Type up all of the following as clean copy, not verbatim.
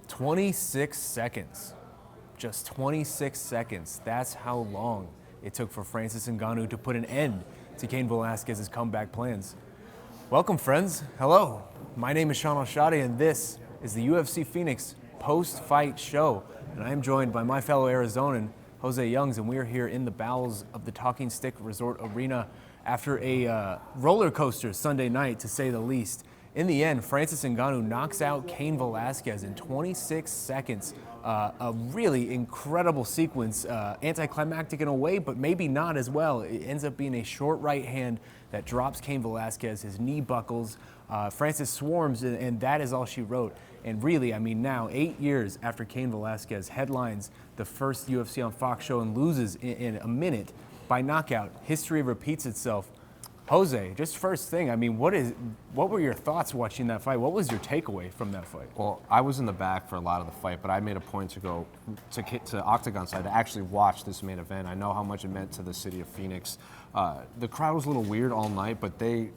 26 seconds. Just 26 seconds. That's how long it took for Francis Ngannou to put an end to Cain Velasquez's comeback plans. Welcome, friends. Hello. My name is Shaun Al-Shatti, and this is the UFC Phoenix post-fight show. And I am joined by my fellow Arizonan, Jose Youngs, and we are here in the bowels of the Talking Stick Resort Arena after a roller coaster Sunday night, to say the least. In the end, Francis Ngannou knocks out Cain Velasquez in 26 seconds. A really incredible sequence, anticlimactic in a way, but maybe not as well. It ends up being a short right hand that drops Cain Velasquez. His knee buckles. Francis swarms, and that is all she wrote. And really, I mean, now 8 years after Cain Velasquez headlines the first UFC on Fox show and loses in a minute by knockout, history repeats itself. Jose, just first thing, I mean, what were your thoughts watching that fight? What was your takeaway from that fight? Well, I was in the back for a lot of the fight, but I made a point to go to Octagon side to actually watch this main event. I know how much it meant to the city of Phoenix. The crowd was a little weird all night, but they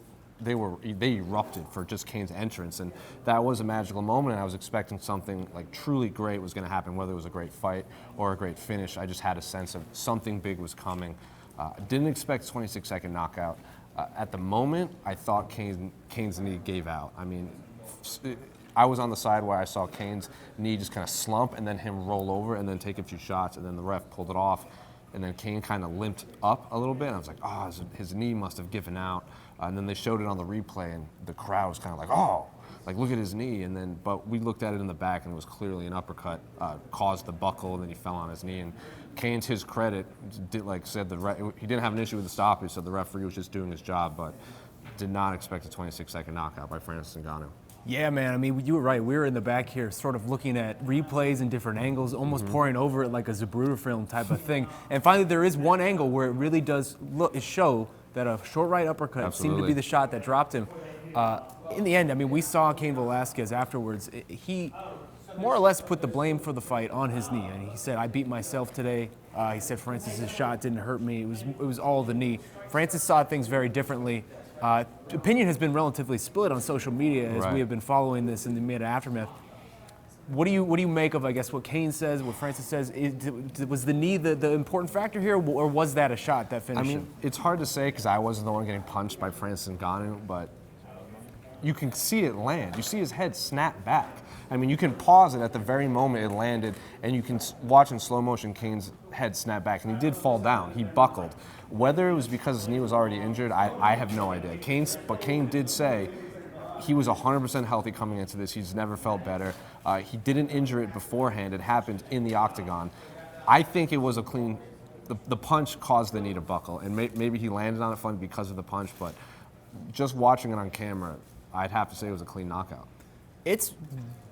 erupted for just Cain's entrance, and that was a magical moment, and I was expecting something like truly great was going to happen, whether it was a great fight or a great finish. I just had a sense of something big was coming. Didn't expect a 26-second knockout. At the moment, I thought Cain's knee gave out. I mean, I was on the side where I saw Cain's knee just kind of slump and then him roll over and then take a few shots, and then the ref pulled it off, and then Cain kind of limped up a little bit. And I was like, oh, his knee must have given out. And then they showed it on the replay, and the crowd was kind of like, oh, like look at his knee. And then, but we looked at it in the back, and it was clearly an uppercut caused the buckle, and then he fell on his knee. And Cain, to his credit, said he didn't have an issue with the stoppage, so the referee was just doing his job, but did not expect a 26-second knockout by Francis Ngannou. Yeah, man. I mean, you were right. We were in the back here sort of looking at replays and different angles, almost pouring over it like a Zapruder film type of thing. And finally, there is one angle where it really does show that a short right uppercut seemed to be the shot that dropped him. In the end, I mean, we saw Cain Velasquez afterwards. He more or less put the blame for the fight on his knee. And he said, I beat myself today. He said Francis's shot didn't hurt me. It was all the knee. Francis saw things very differently. Opinion has been relatively split on social media as we have been following this in the immediate aftermath. What do you make of, I guess, what Cain says, what Francis says? Was the knee the important factor here, or was that a shot that finished him? It's hard to say because I wasn't the one getting punched by Francis Ngannou, but you can see it land. You see his head snap back. I mean, you can pause it at the very moment it landed, and you can watch in slow motion Cain's head snap back, and he did fall down. He buckled. Whether it was because his knee was already injured, I have no idea. But Cain did say he was 100% healthy coming into this. He's never felt better. He didn't injure it beforehand. It happened in the octagon. I think it was a clean. The punch caused the knee to buckle, and maybe he landed on it fun because of the punch. But just watching it on camera, I'd have to say it was a clean knockout. It's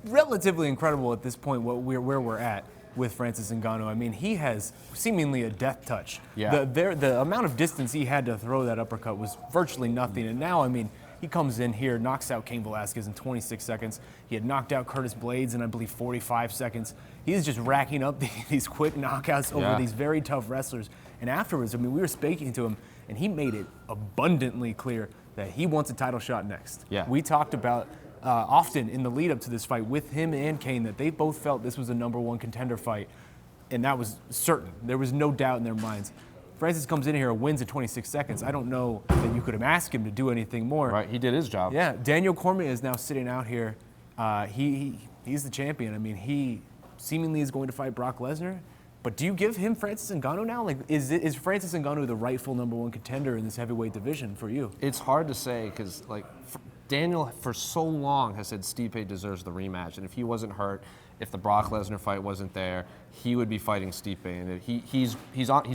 relatively incredible at this point where we're at with Francis Ngannou. I mean, he has seemingly a death touch. Yeah. The amount of distance he had to throw that uppercut was virtually nothing. And now, I mean, he comes in here, knocks out Cain Velasquez in 26 seconds. He had knocked out Curtis Blaydes in, I believe, 45 seconds. He is just racking up these quick knockouts over these very tough wrestlers. And afterwards, I mean, we were speaking to him, and he made it abundantly clear that he wants a title shot next. Yeah. We talked about often in the lead up to this fight with him and Cain that they both felt this was a #1 contender fight, and that was certain. There was no doubt in their minds. Francis comes in here and wins in 26 seconds. I don't know that you could have asked him to do anything more. Right, he did his job. Yeah, Daniel Cormier is now sitting out here. He's the champion. I mean, he seemingly is going to fight Brock Lesnar. But do you give him Francis Ngannou now? Like, is Francis Ngannou the rightful #1 contender in this heavyweight division for you? It's hard to say because, like, Daniel for so long has said Stipe deserves the rematch, and if he wasn't hurt, if the Brock Lesnar fight wasn't there, he would be fighting Stipe. And he's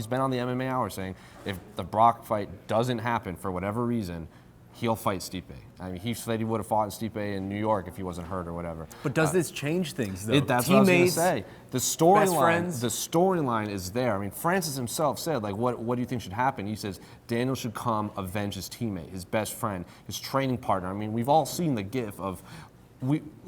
been on the MMA Hour saying if the Brock fight doesn't happen for whatever reason, he'll fight Stipe. I mean, he said he would have fought Stipe in New York if he wasn't hurt or whatever. But does this change things, though? That's what I was going to say. The storyline is there. I mean, Francis himself said, like, what do you think should happen? He says Daniel should come avenge his teammate, his best friend, his training partner. I mean, we've all seen the gif of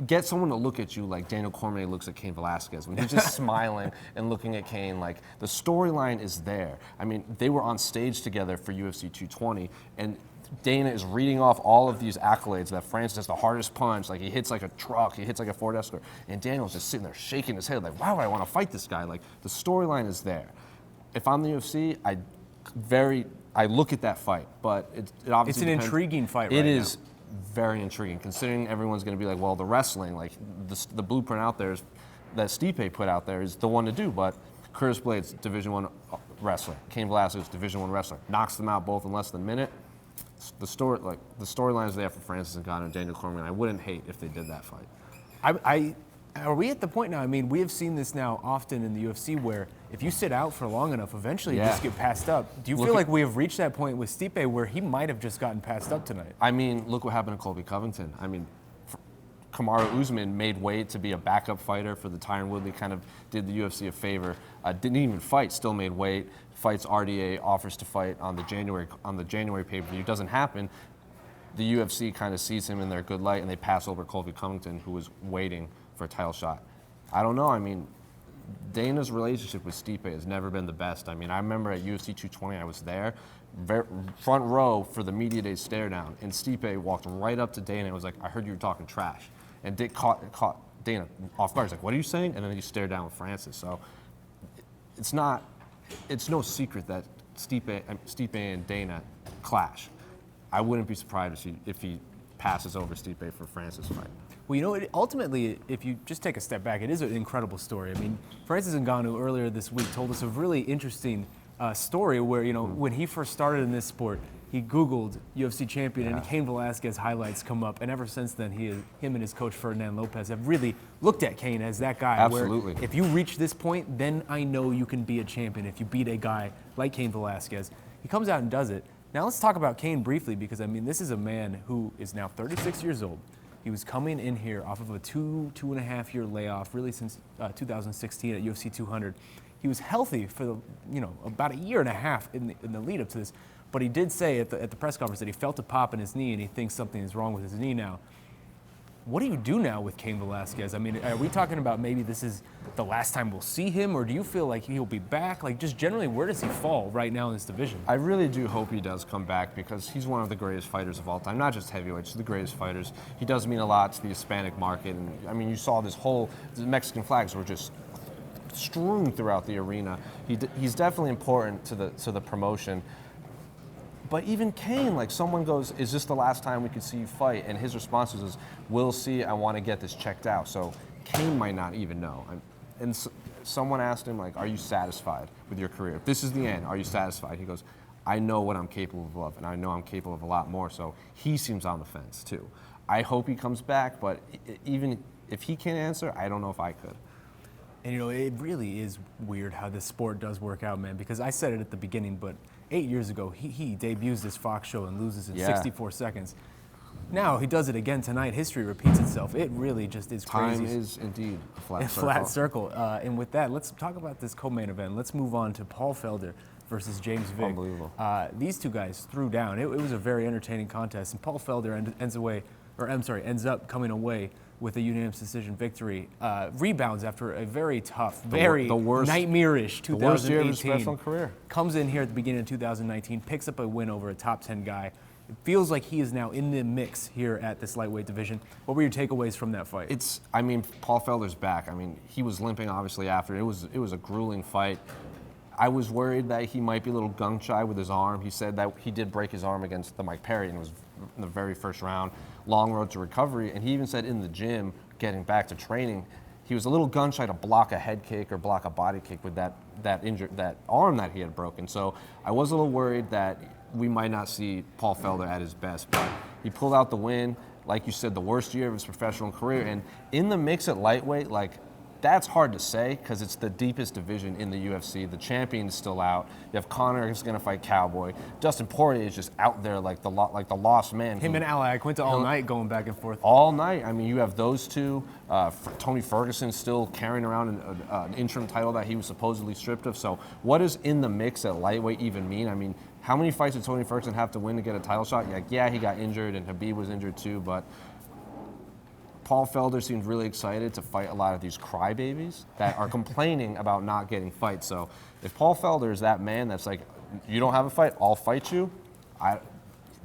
get someone to look at you like Daniel Cormier looks at Cain Velasquez when he's just smiling and looking at Cain. Like, the storyline is there. I mean, they were on stage together for UFC 220, and Dana is reading off all of these accolades that Francis has the hardest punch, like he hits like a truck, he hits like a Ford Escort, and Daniel's just sitting there shaking his head like, why would I want to fight this guy? Like, the storyline is there. If I'm the UFC, I look at that fight, but it obviously It's an depends. intriguing fight right It now. is very intriguing, considering everyone's going to be like, well, the wrestling, like the blueprint out there is, that Stipe put out there is the one to do, but Curtis Blades, Division I wrestler. Cain Velasquez, Division I wrestler. Knocks them out both in less than a minute. The storyline is there for Francis Ngannou and Daniel Cormier. I wouldn't hate if they did that fight. Are we at the point now? I mean, we have seen this now often in the UFC where if you sit out for long enough, eventually you just get passed up. Do you feel like we have reached that point with Stipe where he might have just gotten passed up tonight? I mean, look what happened to Colby Covington. I mean, Kamaru Usman made weight to be a backup fighter for the Tyron Woodley, kind of did the UFC a favor. Didn't even fight, still made weight. Fights RDA, offers to fight on the January pay-per-view. Doesn't happen. The UFC kind of sees him in their good light, and they pass over Colby Covington, who was waiting for a title shot. I don't know. I mean, Dana's relationship with Stipe has never been the best. I mean, I remember at UFC 220, I was there, front row for the media day stare down, and Stipe walked right up to Dana and was like, I heard you were talking trash. And Dick caught Dana off guard. He's like, what are you saying? And then he stared down with Francis. So it's no secret that Stipe and Dana clash. I wouldn't be surprised if he passes over Stipe for Francis' fight. Well, you know, ultimately, if you just take a step back, it is an incredible story. I mean, Francis Ngannou earlier this week told us a really interesting story where, you know, when he first started in this sport, he Googled UFC champion and Cain Velasquez highlights come up, and ever since then, him and his coach Ferdinand Lopez have really looked at Cain as that guy. Absolutely. Where if you reach this point, then I know you can be a champion if you beat a guy like Cain Velasquez. He comes out and does it. Now let's talk about Cain briefly, because I mean, this is a man who is now 36 years old. He was coming in here off of a two and a half year layoff, really since 2016 at UFC 200. He was healthy for about a year and a half in the lead up to this. But he did say at the press conference that he felt a pop in his knee and he thinks something is wrong with his knee now. What do you do now with Cain Velasquez? I mean, are we talking about maybe this is the last time we'll see him, or do you feel like he'll be back? Like, just generally, where does he fall right now in this division? I really do hope he does come back, because he's one of the greatest fighters of all time, not just heavyweights, the greatest fighters. He does mean a lot to the Hispanic market. And I mean, you saw the Mexican flags were just strewn throughout the arena. He's definitely important to the promotion. But even Cain, like, someone goes, is this the last time we could see you fight? And his response was, we'll see, I want to get this checked out. So Cain might not even know. And someone asked him, like, are you satisfied with your career? If this is the end, are you satisfied? He goes, I know what I'm capable of, and I know I'm capable of a lot more. So he seems on the fence, too. I hope he comes back, but even if he can't answer, I don't know if I could. And, you know, it really is weird how this sport does work out, man, because I said it at the beginning, but 8 years ago, he debuts this Fox show and loses in 64 seconds. Now he does it again tonight. History repeats itself. It really just is crazy. Time is indeed a flat circle. Flat circle. And with that, let's talk about this co-main event. Let's move on to Paul Felder versus James Vick. Unbelievable. These two guys threw down. It was a very entertaining contest, and Paul Felder ends up coming away with a unanimous decision victory. Rebounds after a very tough, very nightmarish 2018. The worst year of his professional career. Comes in here at the beginning of 2019, picks up a win over a top 10 guy. It feels like he is now in the mix here at this lightweight division. What were your takeaways from that fight? Paul Felder's back. I mean, he was limping obviously after. It was a grueling fight. I was worried that he might be a little gun-shy with his arm. He said that he did break his arm against the Mike Perry, and it was in the very first round. Long road to recovery, and he even said in the gym, getting back to training, he was a little gun-shy to block a head kick or block a body kick with that arm that he had broken. So I was a little worried that we might not see Paul Felder at his best, but he pulled out the win. Like you said, the worst year of his professional career, and in the mix at lightweight, like, that's hard to say because it's the deepest division in the UFC. The champion is still out. You have Conor who's going to fight Cowboy. Dustin Poirier is just out there like the lost man. Him and Ally Quinta all night going back and forth. All night. I mean, you have those two. Tony Ferguson still carrying around an interim title that he was supposedly stripped of. So what does in the mix at lightweight even mean? I mean, how many fights did Tony Ferguson have to win to get a title shot? Yeah, he got injured and Khabib was injured too, but Paul Felder seems really excited to fight a lot of these crybabies that are complaining about not getting fights. So if Paul Felder is that man that's like, you don't have a fight, I'll fight you,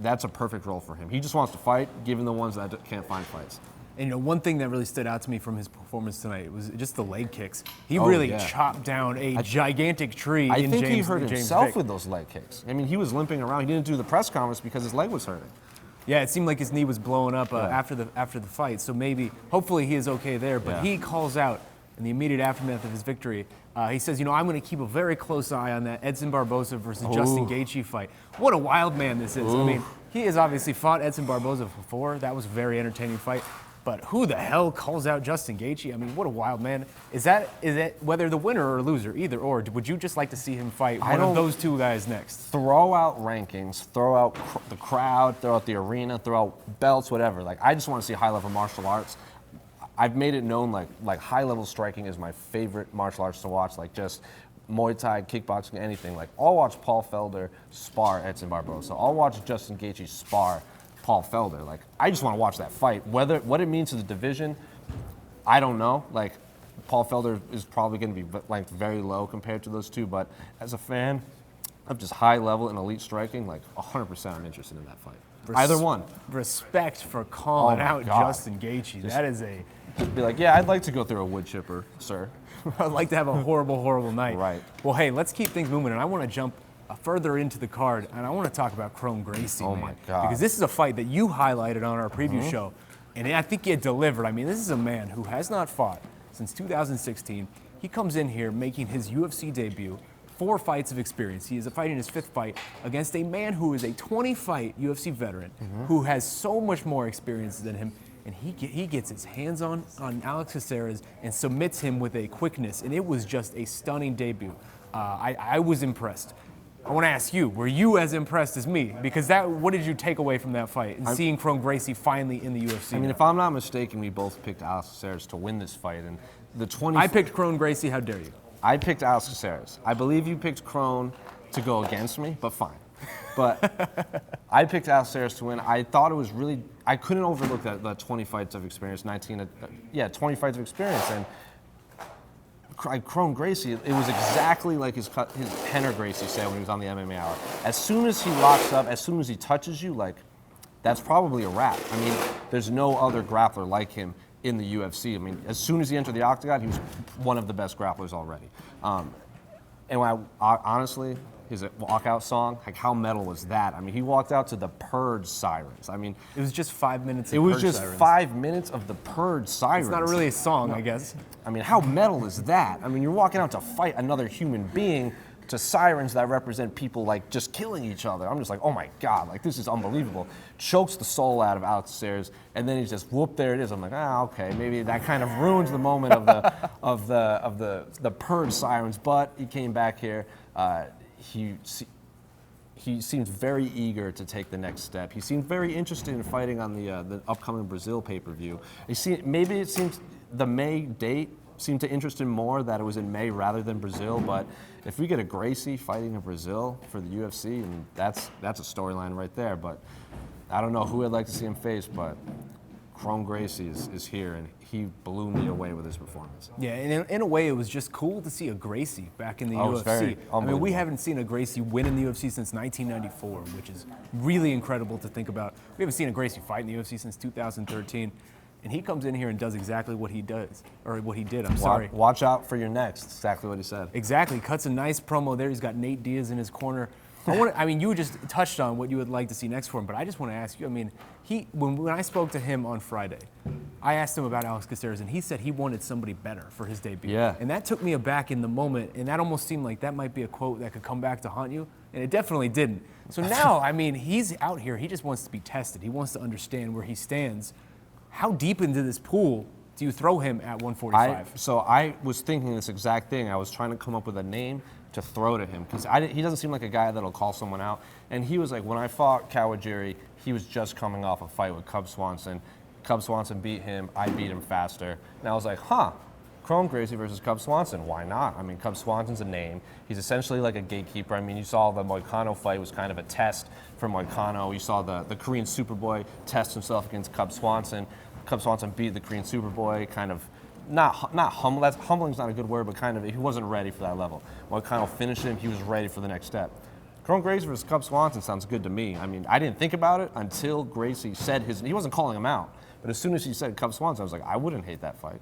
that's a perfect role for him. He just wants to fight, given the ones that can't find fights. And one thing that really stood out to me from his performance tonight was just the leg kicks. He really chopped down a gigantic tree. I think he hurt himself with those leg kicks. I mean, he was limping around. He didn't do the press conference because his leg was hurting. Yeah, it seemed like his knee was blowing up after the fight. So hopefully he is okay there. But he calls out in the immediate aftermath of his victory. He says, I'm going to keep a very close eye on that Edson Barboza versus Justin Gaethje fight. What a wild man this is. I mean, he has obviously fought Edson Barboza before. That was a very entertaining fight. But who the hell calls out Justin Gaethje? I mean, what a wild man. Is that whether the winner or loser, either or? Would you just like to see him fight one of those two guys next? Throw out rankings, throw out the crowd, throw out the arena, throw out belts, whatever. Like, I just want to see high-level martial arts. I've made it known, like high-level striking is my favorite martial arts to watch, like just Muay Thai, kickboxing, anything. Like, I'll watch Paul Felder spar Edson Barboza. I'll watch Justin Gaethje spar Paul Felder. Like, I just want to watch that fight. What it means to the division, I don't know. Like, Paul Felder is probably going to be ranked very low compared to those two, but as a fan of just high level and elite striking, like 100% I'm interested in that fight. Either one. Respect for calling out Justin Gaethje. That is just be like, yeah, I'd like to go through a wood chipper, sir. I'd like to have a horrible, horrible night. Right. Well, hey, let's keep things moving, and I want to jump further into the card, and I want to talk about Kron Gracie, man. My God. Because this is a fight that you highlighted on our preview show, and I think he had delivered. I mean, this is a man who has not fought since 2016. He comes in here making his UFC debut, 4 fights of experience. He is fighting his 5th fight against a man who is a 20-fight UFC veteran who has so much more experience than him, and he gets his hands on Alex Caceres and submits him with a quickness, and it was just a stunning debut. I was impressed. I want to ask you, were you as impressed as me? Because what did you take away from that fight and seeing Kron Gracie finally in the UFC? I mean, if I'm not mistaken, we both picked Alex Caceres to win this fight. And I picked Kron Gracie, how dare you? I picked Alex Caceres. I believe you picked Kron to go against me, but fine. But I picked Alex Caceres to win. I thought it was really, I couldn't overlook that 20 fights of experience, 20 fights of experience. And Kron Gracie, it was exactly like his Henner Gracie said when he was on the MMA Hour. As soon as he locks up, as soon as he touches you, like, that's probably a wrap. I mean, there's no other grappler like him in the UFC. I mean, as soon as he entered the octagon, he was one of the best grapplers already. And when honestly, his walkout song, like, how metal was that? I mean, he walked out to the Purge sirens. I mean, it was just 5 minutes of It was Purge just sirens. 5 minutes of the Purge sirens. It's not really a song, I guess. I mean, how metal is that? I mean, you're walking out to fight another human being to sirens that represent people, like, just killing each other. I'm just like, oh my God, like, this is unbelievable. Chokes the soul out of Alex Caceres, and then he's just, whoop, there it is. I'm like, okay, maybe that kind of ruins the moment of the Purge sirens, but he came back here. He seems very eager to take the next step. He seemed very interested in fighting on the upcoming Brazil pay-per-view. Maybe it seems the May date seemed to interest him more, that it was in May rather than Brazil, but if we get a Gracie fighting in Brazil for the UFC, and that's a storyline right there. But I don't know who I'd like to see him face, but Kron Gracie is here, and he blew me away with his performance. Yeah, and in a way, it was just cool to see a Gracie back in the UFC. It was very I mean, we haven't seen a Gracie win in the UFC since 1994, which is really incredible to think about. We haven't seen a Gracie fight in the UFC since 2013. And he comes in here and does exactly what he does, or what he did, sorry. Watch out for your next, exactly what he said. Exactly, cuts a nice promo there. He's got Nate Diaz in his corner. I mean, you just touched on what you would like to see next for him, but I just want to ask you, I mean, when I spoke to him on Friday, I asked him about Alex Caceres, and he said he wanted somebody better for his debut. Yeah. And that took me aback in the moment, and that almost seemed like that might be a quote that could come back to haunt you, and it definitely didn't. So now, I mean, he's out here, he just wants to be tested. He wants to understand where he stands. How deep into this pool do you throw him at 145? So I was thinking this exact thing. I was trying to come up with a name to throw to him, because he doesn't seem like a guy that'll call someone out. And he was like, when I fought Kawajiri, he was just coming off a fight with Cub Swanson. Cub Swanson beat him. I beat him faster. And I was like, Kron Gracie versus Cub Swanson. Why not? I mean, Cub Swanson's a name. He's essentially like a gatekeeper. I mean, you saw the Moicano fight was kind of a test for Moicano. You saw the Korean Superboy test himself against Cub Swanson. Cub Swanson beat the Korean Superboy, kind of not humble. Humbling's not a good word, but kind of he wasn't ready for that level. Moicano finished him. He was ready for the next step. Kron Gracie versus Cub Swanson sounds good to me. I mean, I didn't think about it until Gracie said he wasn't calling him out. But as soon as he said Cub Swanson, I was like, I wouldn't hate that fight.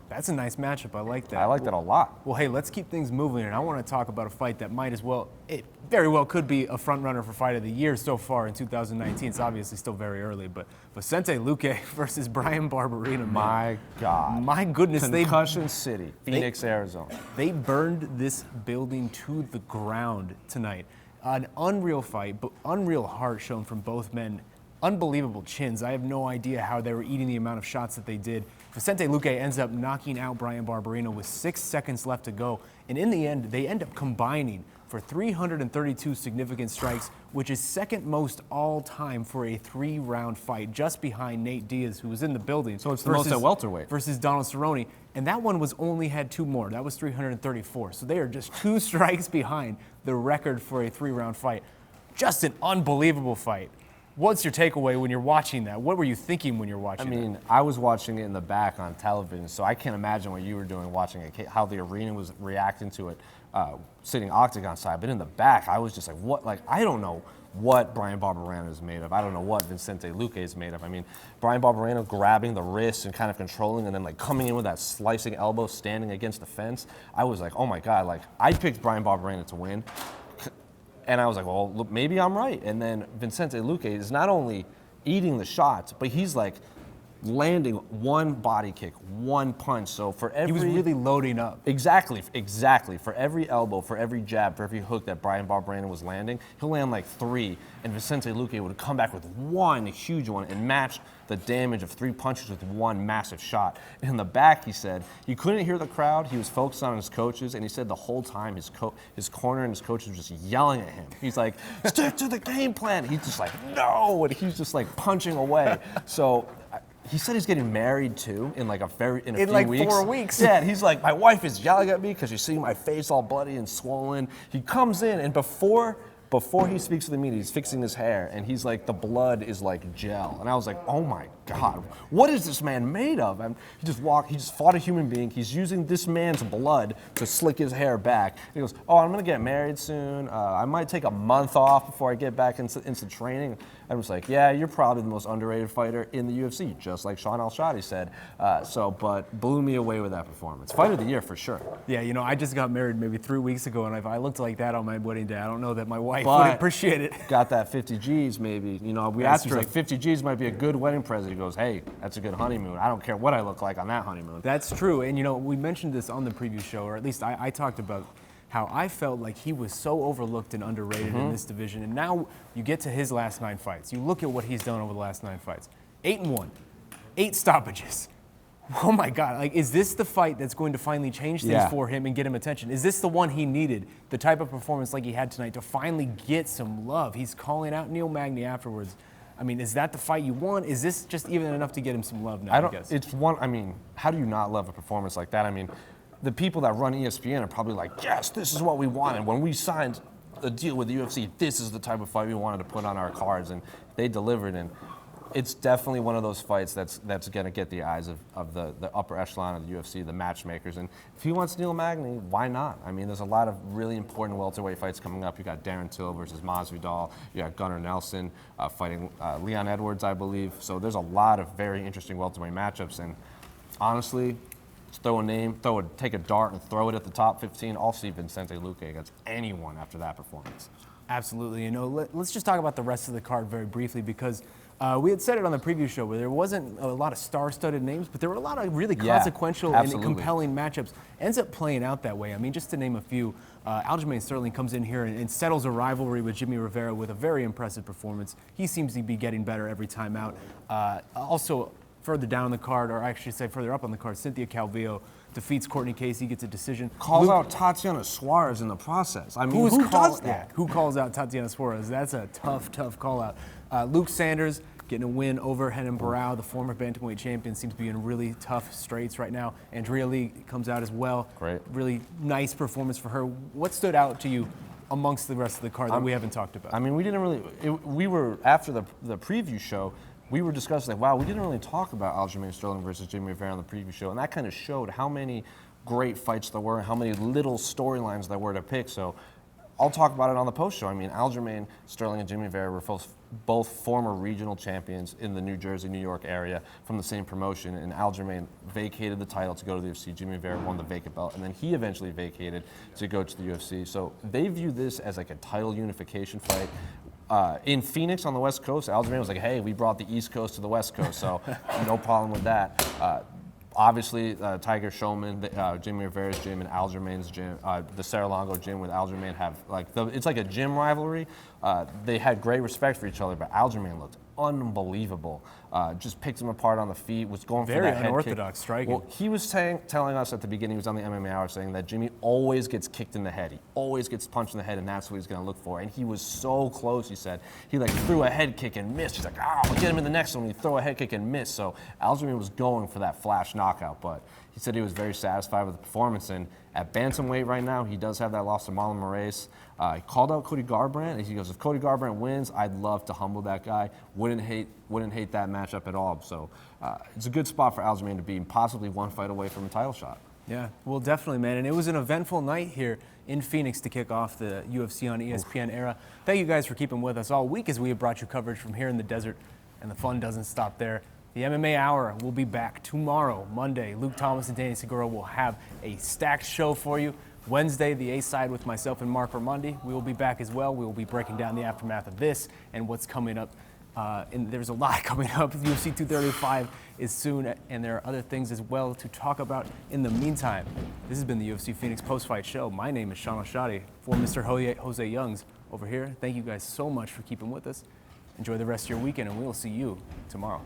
That's a nice matchup. I like that. I like that a lot. Well, hey, let's keep things moving, and I want to talk about a fight that it very well could be a front runner for Fight of the Year so far in 2019. It's obviously still very early, but Vicente Luque versus Bryan Barberena. My God. My goodness. Concussion City, Phoenix, Arizona. They burned this building to the ground tonight. An unreal fight, but unreal heart shown from both men. Unbelievable chins. I have no idea how they were eating the amount of shots that they did. Vicente Luque ends up knocking out Bryan Barberena with 6 seconds left to go. And in the end, they end up combining for 332 significant strikes, which is second most all time for a 3-round fight, just behind Nate Diaz, who was in the building. So it's the most at welterweight. Versus Donald Cerrone. And that one only had 2 more. That was 334. So they are just 2 strikes behind the record for a 3-round fight. Just an unbelievable fight. What's your takeaway when you're watching that? What were you thinking when you're watching that? I mean, I was watching it in the back on television, so I can't imagine what you were doing watching it, how the arena was reacting to it, sitting octagon side. But in the back, I was just like, what? Like, I don't know what Bryan Barberena is made of. I don't know what Vicente Luque is made of. I mean, Bryan Barberena grabbing the wrist and kind of controlling and then like coming in with that slicing elbow, standing against the fence. I was like, oh my God, like I picked Bryan Barberena to win. And I was like, well, look, maybe I'm right. And then Vicente Luque is not only eating the shots, but he's like landing one body kick, one punch. So for every... He was really loading up. Exactly. For every elbow, for every jab, for every hook that Bryan Barberena was landing, he'll land like 3. And Vicente Luque would come back with one huge one and match the damage of 3 punches with one massive shot. In the back, he said, he couldn't hear the crowd. He was focused on his coaches. And he said the whole time his corner and his coaches were just yelling at him. He's like, stick to the game plan. He's just like, no. And he's just like punching away. So... He said he's getting married too in a few weeks. 4 weeks. Yeah, and he's like, my wife is yelling at me because she's seeing my face all bloody and swollen. He comes in and before he speaks to the media, he's fixing his hair and he's like, the blood is like gel. And I was like, oh my God, what is this man made of? He just fought a human being. He's using this man's blood to slick his hair back. And he goes, oh, I'm gonna get married soon. I might take a month off before I get back into training. I was like, yeah, you're probably the most underrated fighter in the UFC, just like Shaun Al-Shatti said. But blew me away with that performance. Fight of the year for sure. Yeah, I just got married maybe 3 weeks ago, and if I looked like that on my wedding day, I don't know that my wife would appreciate it. Got that 50 G's maybe. We asked him, like, 50 G's might be a good wedding present. He goes, hey, that's a good honeymoon. I don't care what I look like on that honeymoon. That's true, and we mentioned this on the preview show, or at least I talked about how I felt like he was so overlooked and underrated in this division. And now you get to his last 9 fights. You look at what he's done over the last 9 fights. 8-1, 8 stoppages. Oh my God, like, is this the fight that's going to finally change things for him and get him attention? Is this the one he needed, the type of performance like he had tonight to finally get some love? He's calling out Neil Magny afterwards. I mean, is that the fight you want? Is this just even enough to get him some love now, I guess? How do you not love a performance like that? I mean, the people that run ESPN are probably like, yes, this is what we wanted. When we signed a deal with the UFC, this is the type of fight we wanted to put on our cards, and they delivered. And it's definitely one of those fights that's going to get the eyes of the upper echelon of the UFC, the matchmakers. And if he wants Neil Magny, why not? I mean, there's a lot of really important welterweight fights coming up. You got Darren Till versus Masvidal. You got Gunnar Nelson fighting Leon Edwards, I believe. So there's a lot of very interesting welterweight matchups. And honestly, just throw a name, take a dart and throw it at the top 15. I'll see Vicente Luque against anyone after that performance. Absolutely. Let's just talk about the rest of the card very briefly, because we had said it on the preview show where there wasn't a lot of star-studded names, but there were a lot of really consequential and compelling matchups. Ends up playing out that way. I mean, just to name a few, Aljamain Sterling comes in here and settles a rivalry with Jimmy Rivera with a very impressive performance. He seems to be getting better every time out. Also, further down on the card, or I should say further up on the card, Cynthia Calvillo defeats Courtney Casey, gets a decision. Calls out Tatiana Suarez in the process. I mean, who does that? Yeah, who calls out Tatiana Suarez? That's a tough call out. Luke Sanders getting a win over Renan Barão, the former bantamweight champion, seems to be in really tough straits right now. Andrea Lee comes out as well. Great. Really nice performance for her. What stood out to you amongst the rest of the card that we haven't talked about? I mean, we didn't really, we were, after the preview show, we were discussing, like, wow, we didn't really talk about Aljamain Sterling versus Jimmy Rivera on the preview show, and that kind of showed how many great fights there were, how many little storylines there were to pick. So I'll talk about it on the post show. I mean, Aljamain, Sterling, and Jimmy Rivera were both former regional champions in the New Jersey, New York area from the same promotion. And Aljamain vacated the title to go to the UFC. Jimmy Rivera won the vacant belt, and then he eventually vacated to go to the UFC. So they view this as like a title unification fight. In Phoenix on the West Coast, Aljamain was like, hey, we brought the East Coast to the West Coast, so no problem with that. Obviously, Tiger Showman, Jimmy Rivera's gym, and Aljamain's gym, the Serra-Longo gym with Aljamain have it's like a gym rivalry. They had great respect for each other, but Aljamain looked unbelievable. Just picked him apart on the feet, was going for that head kick. Very unorthodox striking. Well, he was telling us at the beginning, he was on the MMA Hour, saying that Jimmy always gets kicked in the head. He always gets punched in the head, and that's what he's going to look for. And he was so close, he said. He like threw a head kick and missed. He's like, I'll get him in the next one. He throw a head kick and miss. So Aljamain was going for that flash knockout, but he said he was very satisfied with the performance. And at bantamweight right now, he does have that loss to Marlon Moraes. He called out Cody Garbrandt, and he goes, if Cody Garbrandt wins, I'd love to humble that guy. Wouldn't hate that matchup at all. So it's a good spot for Aljamain to be possibly one fight away from a title shot. Yeah, well, definitely, man. And it was an eventful night here in Phoenix to kick off the UFC on ESPN era. Thank you guys for keeping with us all week as we have brought you coverage from here in the desert, and the fun doesn't stop there. The MMA Hour will be back tomorrow, Monday. Luke Thomas and Danny Segura will have a stacked show for you. Wednesday, the A-side with myself and Mark Raimondi. We will be back as well. We will be breaking down the aftermath of this and what's coming up. And there's a lot coming up. UFC 235 is soon, and there are other things as well to talk about in the meantime. This has been the UFC Phoenix post-fight show. My name is Shaun Al-Shatti for Mr. Jose Youngs over here. Thank you guys so much for keeping with us. Enjoy the rest of your weekend, and we will see you tomorrow.